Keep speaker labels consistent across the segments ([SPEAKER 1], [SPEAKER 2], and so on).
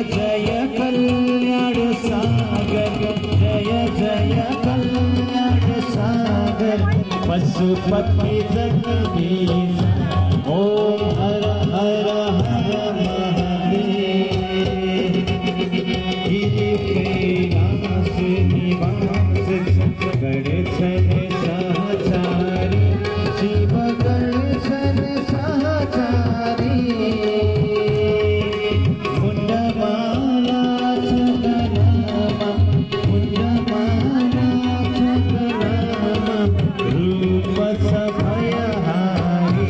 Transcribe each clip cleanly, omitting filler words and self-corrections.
[SPEAKER 1] जय कल्याण सागर, जय जय कल्याण सागर, पशुपति जगदीश। ओम हर हर हर महादेव। गिरि कैलास निवास गणेशन सहचारी, शिव गणेशन सहचारी। मुंडमाला चंदनामा, मुंडमाला चंदनामा, रूप सभयहारी।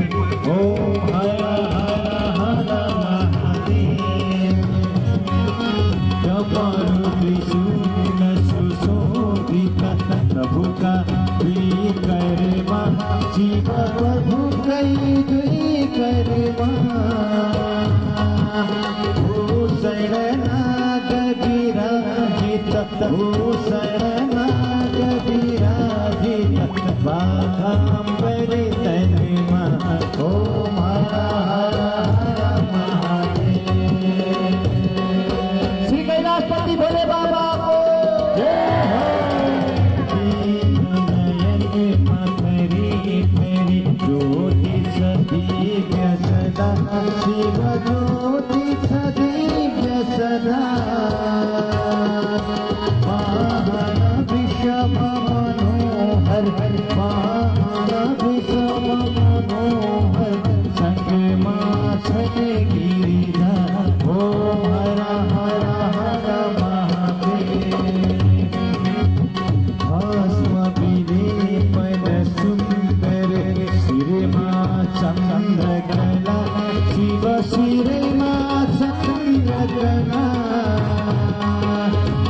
[SPEAKER 1] ओम हर हर हर महादेव। जपरु त्रिशूल सुशोभित प्रभु का करमा, शिव प्रभु कई करमा। भूषणनाग विराजित, भूषणनाग विराजित, बाघांबरी तनमा। ओम हर हर हर महादेव। श्री कैलाशपति भोले बाबा को जय हो। मेरी ज्योति सदीव्य सदा, शिव ज्योति सदीव्य सदा। वाहन विषम मनोहर, वाहन विषम मनोहर, संग माछन गिरिधर। ओम हर हर हर महादेव। भस्म विलेपन सुंदर, शिरमा चंद्रकला, शिव शिरमा चंद्रकला।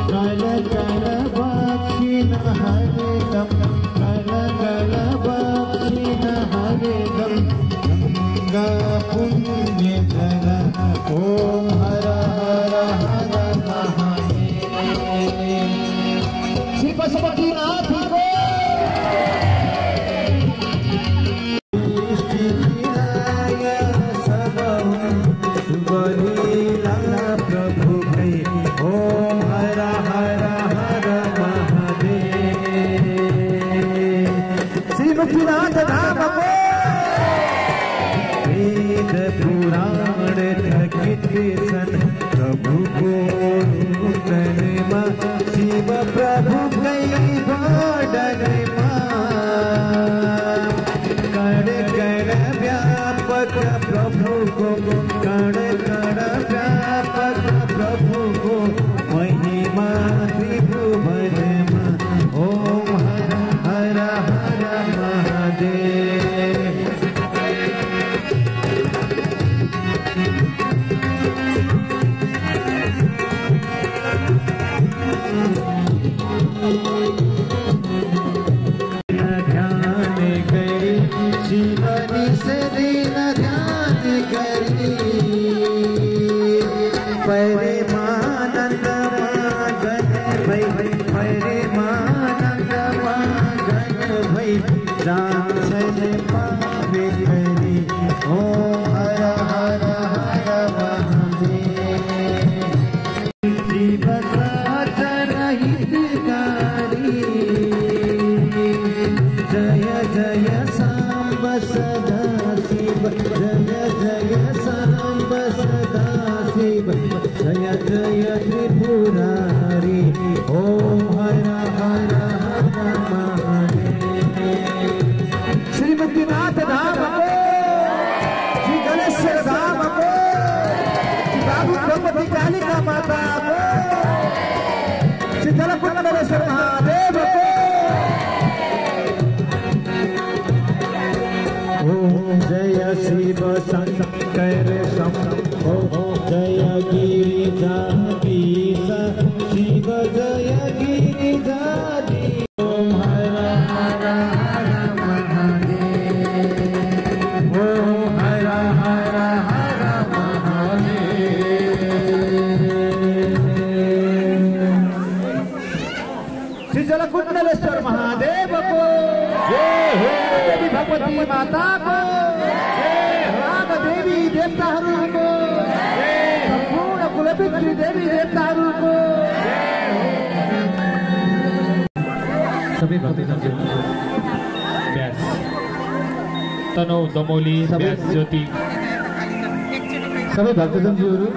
[SPEAKER 1] कल कल बक्षिण हरिदम, कल कल बक्षिण हरिदम, गंगा पुण्य जल। ओम हर हर हर महादेव। श्री पशुपतिनाथ को प्रभु भई। ओम हर हर हर महादेव। श्री मुक्तिनाथ धाम को वेद पुराण थकित सन, प्रभु को नूतनमा, शिव प्रभु कई बड़नमा। कण कण व्यापक प्रभु को, कण कण व्यापक प्रभु को, महिमा त्रिभुवन में। ओम हर हर हर महादेव। ध्यान करी शिवनी से दिन ध्यान करी, परमानंद मगन भई, परमानंद मगन भई, दर्शन पावे करी। ओम हर हर हर महादेव। शिव साचन हितकारी, जय जय सांब सदा शिव, जय जय सांब सदा शिव, जय जय त्रिपुरारी। ओम हर हर हर महादेव। श्री मुक्तिनाथ धाम को, श्री गणेश्वर धाम को, श्री बाबू भगवती कालिका माता को, श्री जलकुंडलेश्वर महादेव को। ओम जय शिव शंकर शंभो, जय गिरिजाधीश, शिव जय गिरिजाधीश। ओम हर हर हर महादेव। ओम हर हर हर महादेव। श्री जलकुंडलेश्वर महादेव को जय हो। देवी भगवती माता को जय हो। देवी देवता को जय। संपूर्ण कुल पितृदेवी देवताहरूको
[SPEAKER 2] सबै भक्तजनहरू व्यास तनौ दमौली व्यास ज्योति
[SPEAKER 1] सबै भक्तजनहरू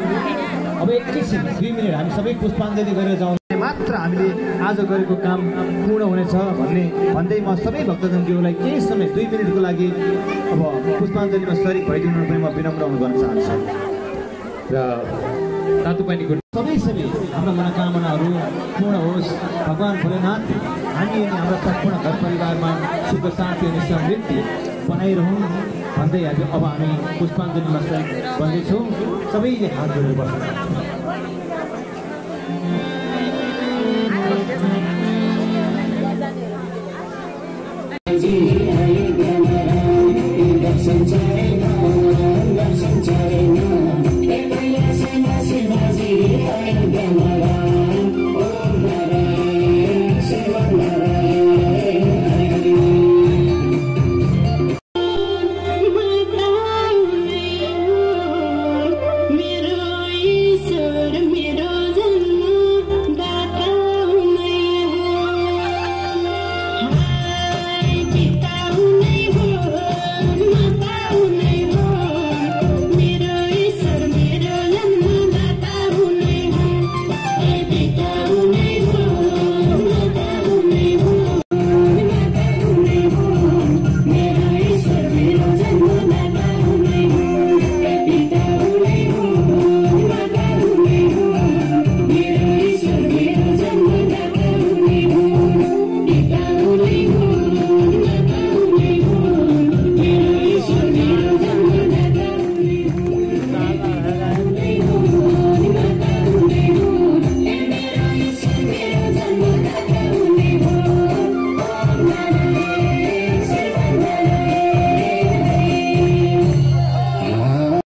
[SPEAKER 2] अब एकैछिन 2 मिनेट हामी सबै पुष्पाञ्जली गरेर जाउँ
[SPEAKER 1] मात्र हामीले आज गरेको काम पूर्ण हुनेछ भन्दै म सबै भक्तजनहरूलाई केही समय 2 मिनेटको लागि अब पुष्पाञ्जलीमा शरीक भइदिनु पनि म विनम्र गर्न चाहन्छु
[SPEAKER 2] र तातो पानीको
[SPEAKER 1] सबै हाम्रो मनोकामनाहरू पूर्ण होस्। भगवान भोलेनाथ हामी अनि हाम्रो सम्पूर्ण घर परिवारमा सुख शान्ति अनि समृद्धि बनाइरहौँ भन्दै अब हामी पुष्पाञ्जलीमा शरीक बन्दैछौँ। सबैले हात जोडेर बस्नु
[SPEAKER 3] मेरो ईश्वर